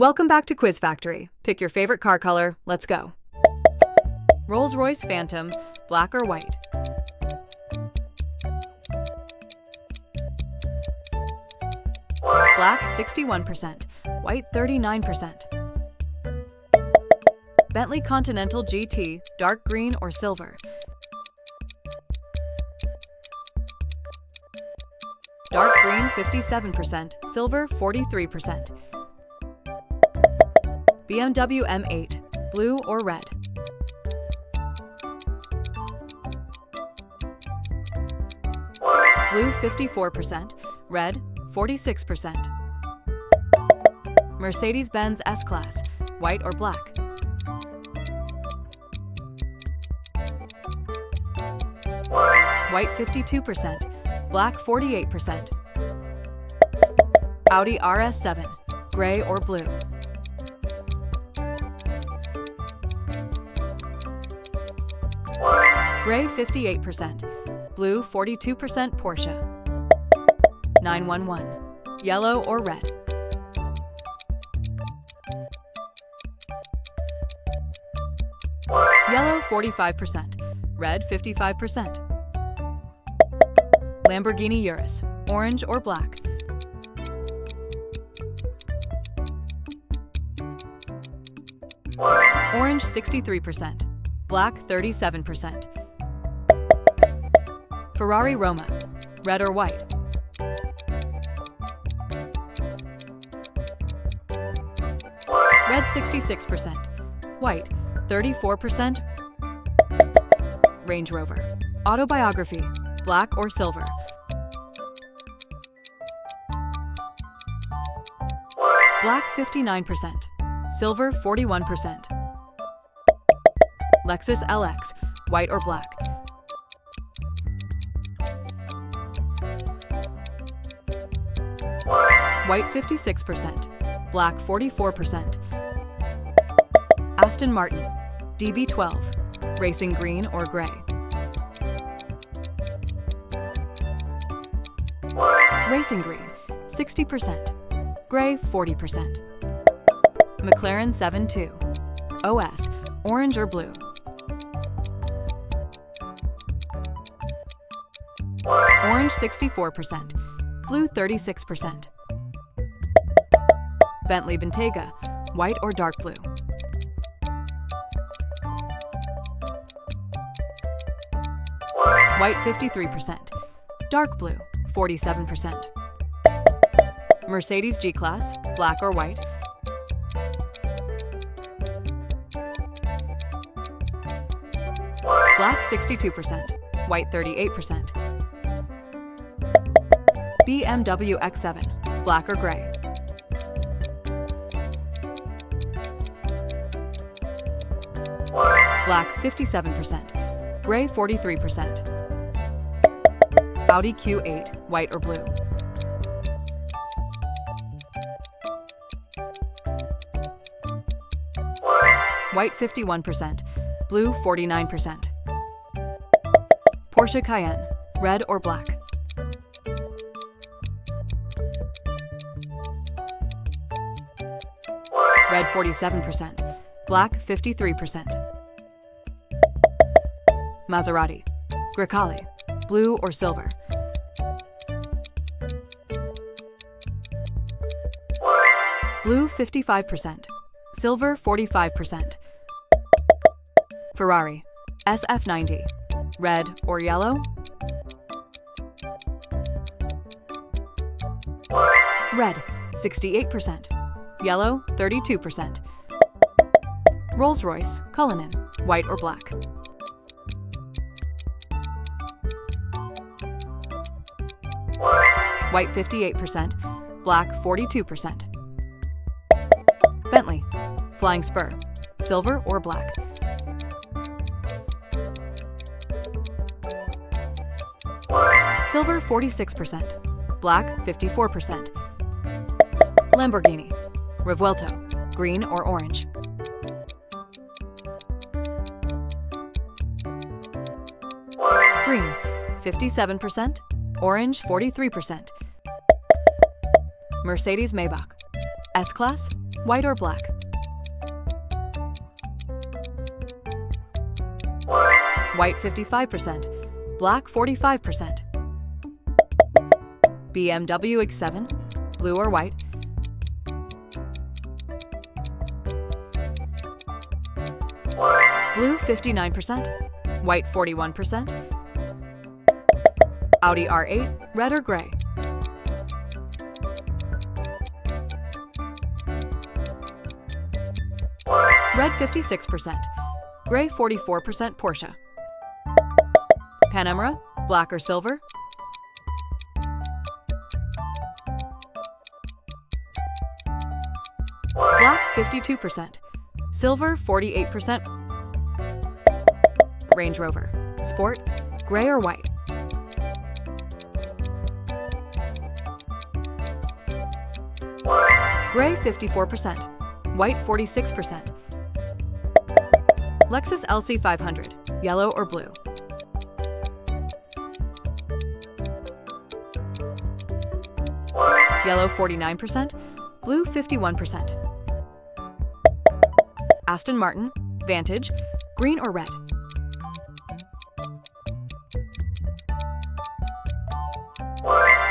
Welcome back to Quiz Factory. Pick your favorite car color. Let's go. Rolls-Royce Phantom, black or white? Black 61%, white 39%. Bentley Continental GT, dark green or silver? Dark green 57%, silver 43%. BMW M8, blue or red? Blue 54%, red 46%. Mercedes-Benz S-Class, white or black? White 52%, black 48%. Audi RS7, gray or blue? Gray 58%, blue 42% Porsche. 911, yellow or red? Yellow 45%, red 55%. Lamborghini Urus, orange or black? Orange 63%, black 37%. Ferrari Roma, red or white? Red 66%, white 34%. Range Rover, autobiography, black or silver? Black 59%, silver 41%. Lexus LX, white or black? White 56%, black 44%. Aston Martin, DB12, racing green or gray? Racing green, 60%, gray 40%. McLaren 7.2, OS, orange or blue? Orange 64%, blue 36%. Bentley Bentayga, white or dark blue? White 53%, dark blue 47%. Mercedes G-Class, black or white? Black 62%, white 38%. BMW X7, black or gray? Black 57%, gray 43%. Audi Q8, white or blue? White 51%, blue 49%. Porsche Cayenne, red or black? Red 47%, black 53%. Maserati, Grecale, blue or silver? Blue 55%, silver 45%. Ferrari, SF90, red or yellow? Red, 68%, yellow 32%. Rolls-Royce, Cullinan, white or black? White 58%, black 42%. Bentley, Flying Spur, silver or black? Silver 46%, black 54%. Lamborghini, Revuelto, green or orange? Green 57%, orange 43%. Mercedes Maybach, S-Class, white or black? White 55%, black 45%. BMW X7, blue or white? Blue 59%, white 41%. Audi R8, red or gray? Red 56%, gray 44% Porsche. Panamera, black or silver? Black 52%, silver 48%. Range Rover, sport, gray or white? Gray 54%, white 46%. Lexus LC500, yellow or blue? Yellow 49%, blue 51%. Aston Martin, Vantage, green or red?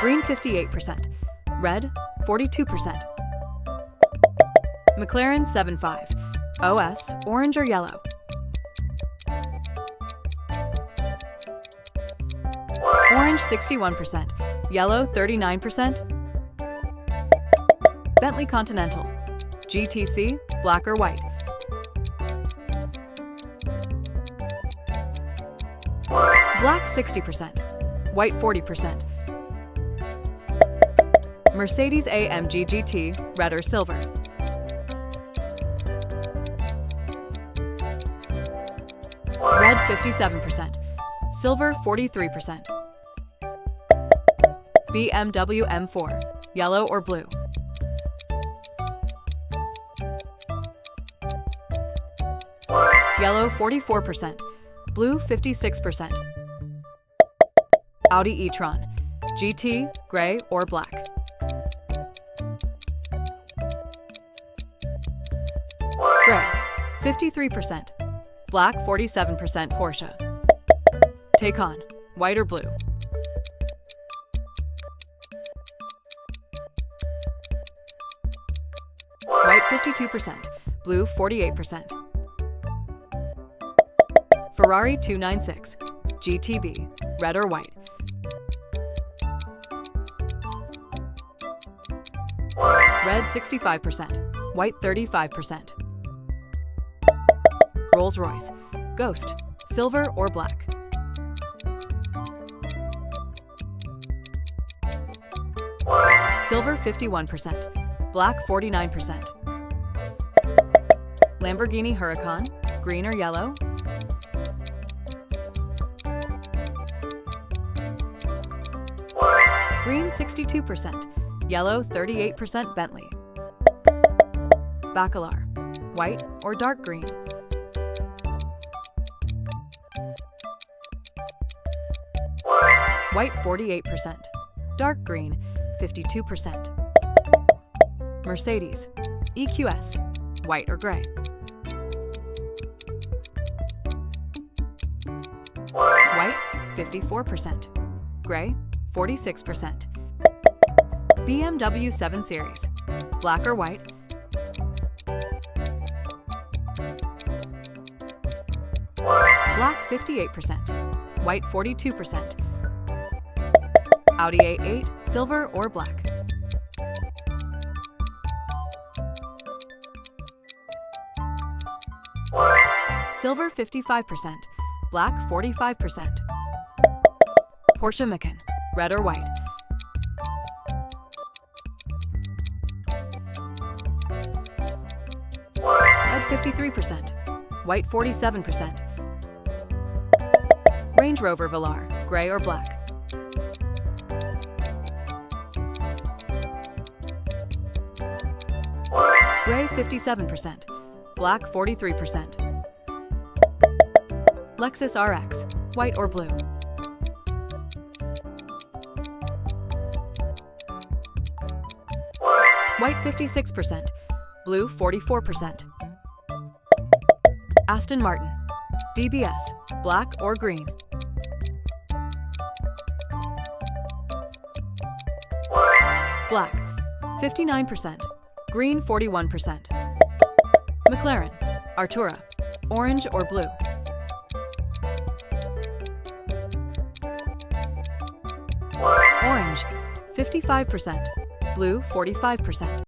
Green 58%, red 42%. McLaren 7.5, OS, orange or yellow? Orange 61%, yellow 39%. Bentley Continental, GTC, black or white? Black 60%, white 40%. Mercedes-AMG GT, red or silver? Red 57%, silver 43%. BMW M4, yellow or blue? Yellow 44%, blue 56%. Audi e-tron, GT, gray or black? Gray 53%, black 47% Porsche. Taycan, white or blue? White 52%, blue 48%. Ferrari 296, GTB, red or white? Red 65%, white 35%. Rolls-Royce, Ghost, silver or black? Silver 51%, black 49%. Lamborghini Huracan, green or yellow? Green 62%, yellow 38% Bentley. Bacalar, white or dark green? White 48%, dark green 52%. Mercedes, EQS, white or gray? White 54%, gray 46%. BMW 7 Series, black or white? Black 58%, white 42%. Audi A8, silver or black? Silver 55%, black 45%. Porsche Macan, red or white? Red 53%, white 47%. Range Rover Velar, gray or black? Gray 57%, black 43%. Lexus RX, white or blue? White 56%, blue 44%. Aston Martin, DBS, black or green. Black, 59%, green 41%. McLaren, Artura, orange or blue. Orange, 55%, blue 45%.